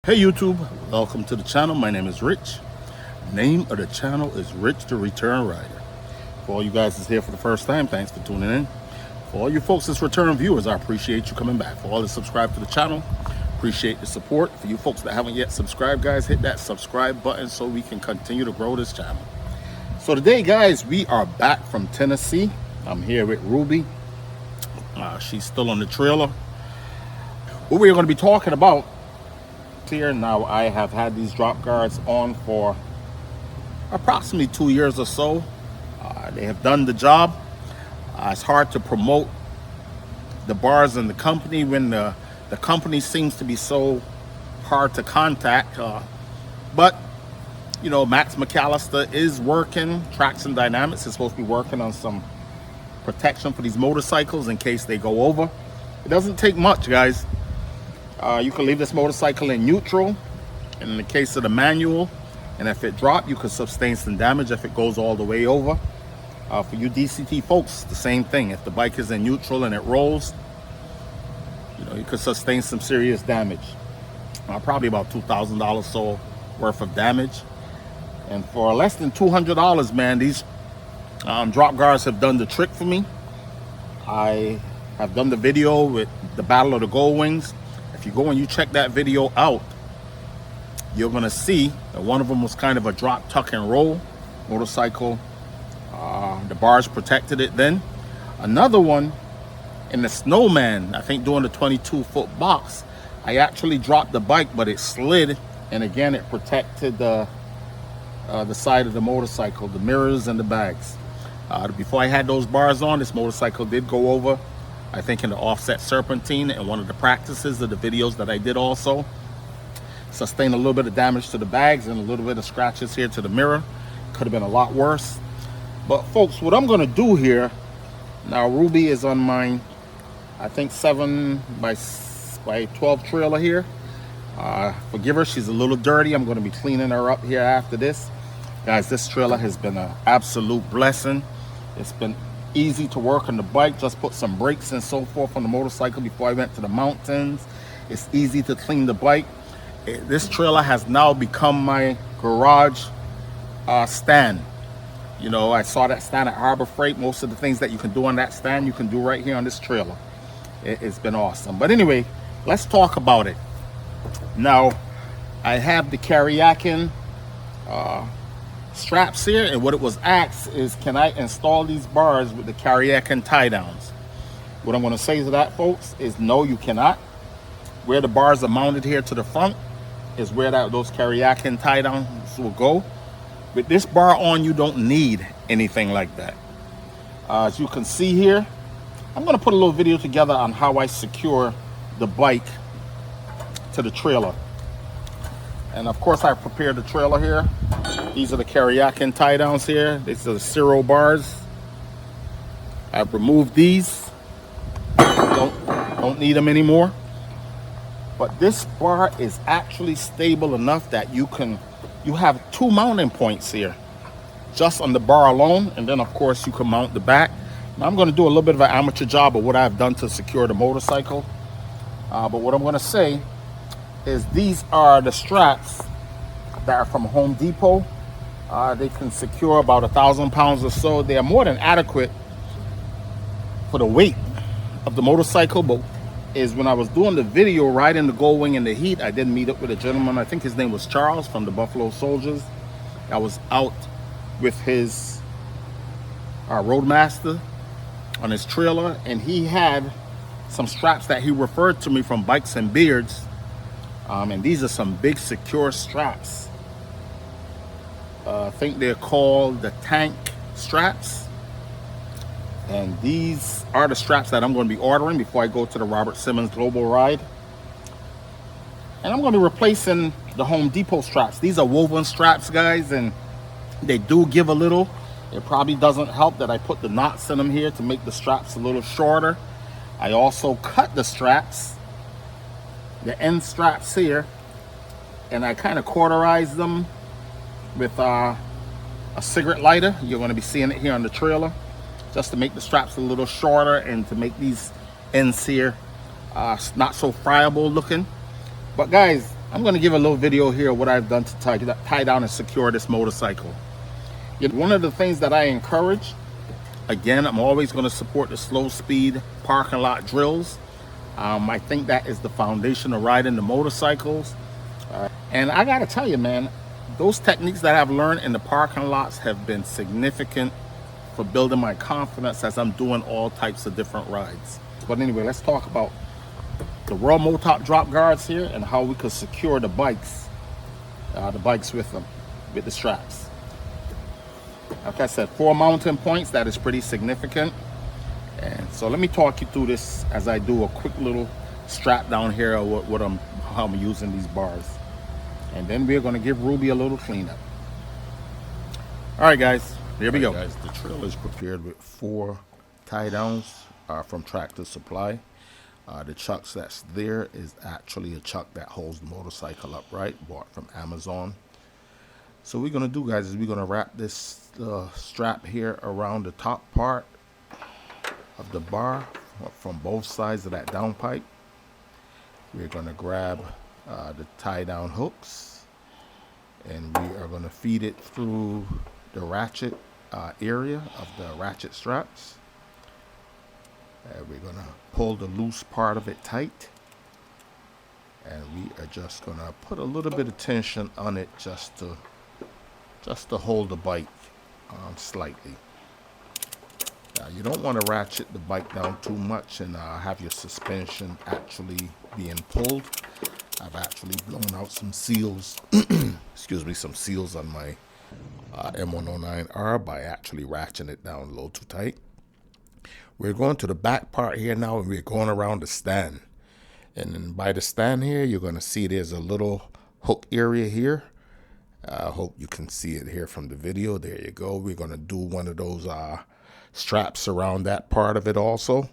Hey YouTube, welcome to the channel. My name is Rich. Name of the channel is Rich the Return Rider. For all you guys that's here for the first time, thanks for tuning in. For all you folks that's return viewers, I appreciate you coming back. For all that subscribe to the channel, appreciate the support. For you folks that haven't yet subscribed, guys, hit that subscribe button so we can continue to grow this channel. So today, guys, we are back from Tennessee. I'm here with Ruby. She's still on the trailer. What we're going to be talking about here now, I have had these drop guards on for approximately 2 years or so. They have done the job. It's hard to promote the bars in the company when the company seems to be so hard to contact. But you know, Max McAllister is working. Traction Dynamics is supposed to be working on some protection for these motorcycles in case they go over. It doesn't take much, guys. You can leave this motorcycle in neutral in the case of the manual, and if it drops, you can sustain some damage if it goes all the way over. For you DCT folks, the same thing. If the bike is in neutral and it rolls, you know, you could sustain some serious damage. Probably about $2,000 so worth of damage. And for less than $200, man, these drop guards have done the trick for me. I have done the video with the Battle of the Goldwings. If you go and you check that video out, you're gonna see that one of them was kind of a drop, tuck, and roll motorcycle. The bars protected it then. Another one in the Snowman, I think doing the 22-foot box, I actually dropped the bike, but it slid, and again, it protected the side of the motorcycle, the mirrors and the bags. Before I had those bars on, this motorcycle did go over, I think in the offset serpentine, and one of the practices of the videos that I did also. Sustained a little bit of damage to the bags and a little bit of scratches here to the mirror. Could have been a lot worse. But folks, what I'm gonna do here, now Ruby is on my, I think 7 by 12 trailer here. Forgive her, she's a little dirty. I'm gonna be cleaning her up here after this. Guys, this trailer has been an absolute blessing. It's been easy to work on the bike. Just put some brakes and so forth on the motorcycle before I went to the mountains. It's easy to clean the bike. This trailer has now become my garage stand. You know, I saw that stand at Harbor Freight. Most of the things that you can do on that stand, you can do right here on this trailer. It's been awesome. But anyway, let's talk about it. Now, I have the Kariakin straps here, and what it was asked is, can I install these bars with the Kariakin tie downs? What I'm going to say to that, folks, is no, you cannot. Where the bars are mounted here to the front is where those Kariakin tie downs will go. With this bar on, you don't need anything like that. As you can see here, I'm going to put a little video together on how I secure the bike to the trailer. And of course, I prepared the trailer here. These are the Kariakin tie downs here. These are the Zero bars. I've removed these. Don't need them anymore. But this bar is actually stable enough that you have 2 mounting points here, just on the bar alone, and then of course you can mount the back. Now I'm going to do a little bit of an amateur job of what I've done to secure the motorcycle. But what I'm going to say is these are the straps that are from Home Depot. They can secure about 1,000 pounds or so. They are more than adequate for the weight of the motorcycle. But is when I was doing the video riding the Goldwing in the heat, I did meet up with a gentleman, I think his name was Charles, from the Buffalo Soldiers. I was out with his Roadmaster on his trailer, and he had some straps that he referred to me from Bikes and Beards. And these are some big secure straps. I think they're called the tank straps. And these are the straps that I'm going to be ordering before I go to the Robert Simmons Global Ride. And I'm going to be replacing the Home Depot straps. These are woven straps, guys, and they do give a little. It probably doesn't help that I put the knots in them here to make the straps a little shorter. I also cut the straps, the end straps here, and I kind of cauterized them with a cigarette lighter. You're going to be seeing it here on the trailer, just to make the straps a little shorter and to make these ends here not so friable looking. But guys, I'm going to give a little video here of what I've done to tie down and secure this motorcycle. One of the things that I encourage, again, I'm always going to support the slow speed parking lot drills. I think that is the foundation of riding the motorcycles. And I got to tell you, man, those techniques that I've learned in the parking lots have been significant for building my confidence as I'm doing all types of different rides. But anyway, let's talk about the Worldmotop drop guards here and how we could secure the bikes with them, with the straps. Like I said, 4 mounting points, that is pretty significant. And so let me talk you through this as I do a quick little strap down here of how I'm using these bars. And then we're going to give Ruby a little cleanup. All right, guys, here we go. Guys, the trailer is prepared with 4 tie downs from Tractor Supply. The chucks that's there is actually a chuck that holds the motorcycle upright, bought from Amazon. So what we're going to do, guys, is we're going to wrap this strap here around the top part of the bar from both sides of that downpipe. We're going to grab the tie down hooks, and we are going to feed it through the ratchet area of the ratchet straps. We're going to pull the loose part of it tight, and we are just going to put a little bit of tension on it just to hold the bike slightly. Now, you don't want to ratchet the bike down too much and have your suspension actually being pulled. I've actually blown out some seals, excuse me, some seals on my M109R by actually ratcheting it down a little too tight. We're going to the back part here now, and we're going around the stand. And then by the stand here, you're going to see there's a little hook area here. I hope you can see it here from the video. There you go. We're going to do one of those straps around that part of it also.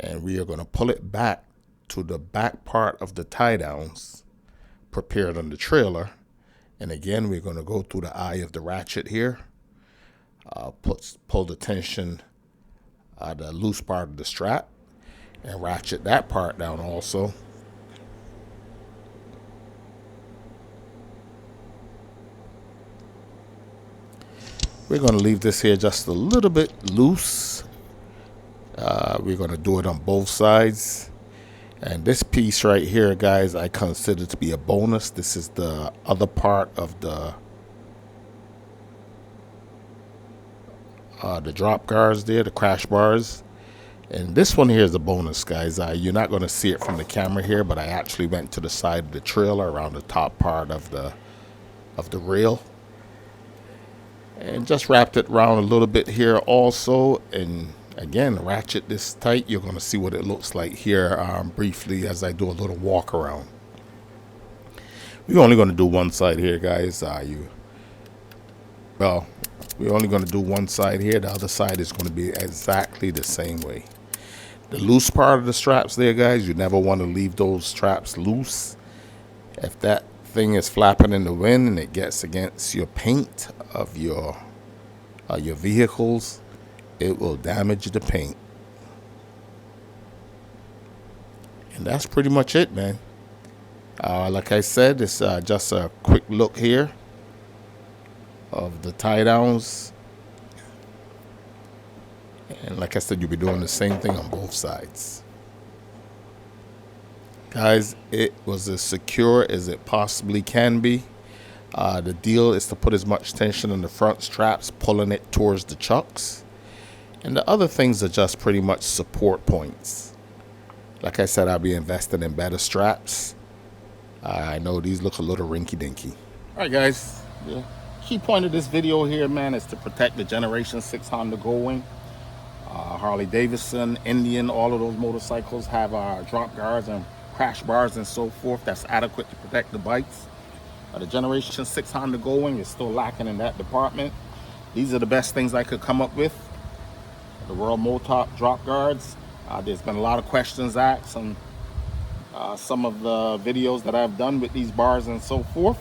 And we are going to pull it back to the back part of the tie downs prepared on the trailer. And again, we're going to go through the eye of the ratchet here. Pull the tension, the loose part of the strap, and ratchet that part down also. We're going to leave this here just a little bit loose. We're going to do it on both sides. And this piece right here, guys, I consider to be a bonus. This is the other part of the drop guards there, the crash bars. And this one here is a bonus, guys. You're not going to see it from the camera here, but I actually went to the side of the trailer around the top part of the rail, and just wrapped it around a little bit here also. And again, ratchet this tight. You're going to see what it looks like here briefly as I do a little walk around. We're only going to do one side here, guys. We're only going to do one side here. The other side is going to be exactly the same way. The loose part of the straps there, guys, you never want to leave those straps loose. If that thing is flapping in the wind and it gets against your paint of your vehicles, it will damage the paint. And that's pretty much it, man. Like I said, it's just a quick look here of the tie downs. And like I said, you'll be doing the same thing on both sides. Guys, it was as secure as it possibly can be. The deal is to put as much tension on the front straps, pulling it towards the chucks. And the other things are just pretty much support points. Like I said, I'll be investing in better straps. I know these look a little rinky-dinky. All right, guys. The key point of this video here, man, is to protect the Generation 6 Honda Goldwing. Harley Davidson, Indian, all of those motorcycles have drop guards and crash bars and so forth that's adequate to protect the bikes. The Generation 6 Honda Goldwing is still lacking in that department. These are the best things I could come up with. The Worldmotop drop guards. There's been a lot of questions asked on some of the videos that I've done with these bars and so forth.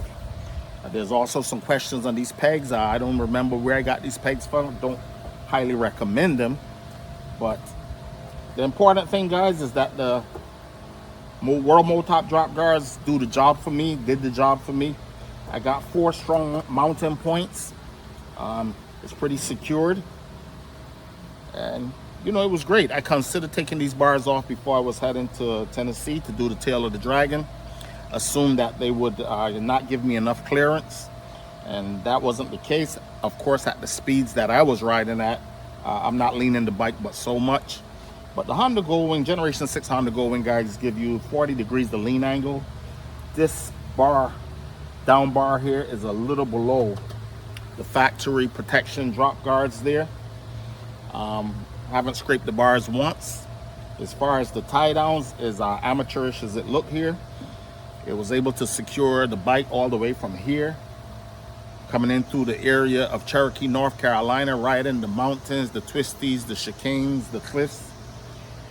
There's also some questions on these pegs. I don't remember where I got these pegs from. Don't highly recommend them. But the important thing, guys, is that the Worldmotop drop guards do the job for me, did the job for me. I got 4 strong mounting points. It's pretty secured. And, you know, it was great. I considered taking these bars off before I was heading to Tennessee to do the Tail of the Dragon. Assumed that they would not give me enough clearance. And that wasn't the case. Of course, at the speeds that I was riding at, I'm not leaning the bike but so much. But the Honda Goldwing, Generation 6 Honda Goldwing guys give you 40 degrees the lean angle. This bar, down bar here, is a little below the factory protection drop guards there. I haven't scraped the bars once. As far as the tie downs, as amateurish as it looked here, it was able to secure the bike all the way from here, coming in through the area of Cherokee, North Carolina, riding the mountains, the twisties, the chicanes, the cliffs,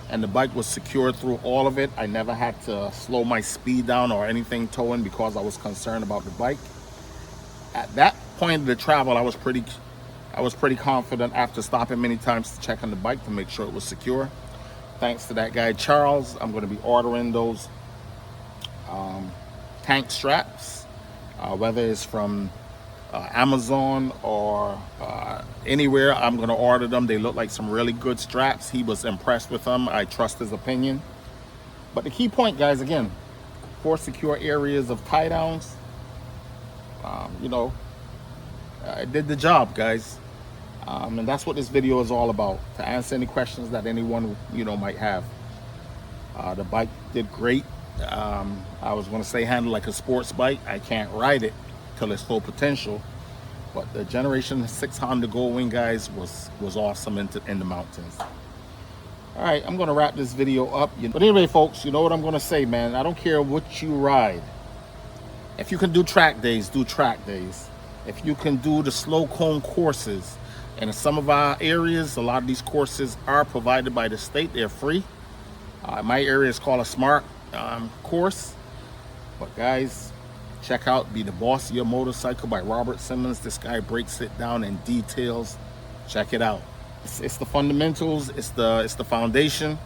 and the bike was secured through all of it. I never had to slow my speed down or anything towing because I was concerned about the bike. At that point of the travel, I was pretty confident after stopping many times to check on the bike to make sure it was secure. Thanks to that guy Charles, I'm going to be ordering those tank straps, whether it's from Amazon or anywhere. I'm going to order them. They look like some really good straps. He was impressed with them. I trust his opinion. But the key point, guys, again, 4 secure areas of tie downs. You know, I did the job, guys. And that's what this video is all about, to answer any questions that anyone, you know, might have. The bike did great. I was going to say handle like a sports bike. I can't ride it till its full potential, but the Generation 6 Honda Goldwing, guys, was awesome in the mountains. All right, I'm going to wrap this video up. But anyway, folks, you know what I'm going to say, man. I don't care what you ride. If you can do track days, do track days. If you can do the slow cone courses, and in some of our areas, a lot of these courses are provided by the state. They're free. My area is called a smart course. But guys, check out Be the Boss of Your Motorcycle by Robert Simmons. This guy breaks it down in details. Check it out. It's the fundamentals. It's the foundation.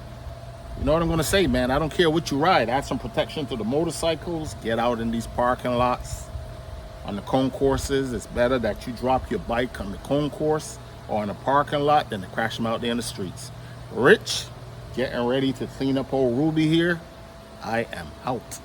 You know what I'm going to say, man. I don't care what you ride. Add some protection to the motorcycles. Get out in these parking lots. On the cone courses, it's better that you drop your bike on the cone course or in a parking lot than to crash them out there in the streets. Rich, getting ready to clean up old Ruby here. I am out.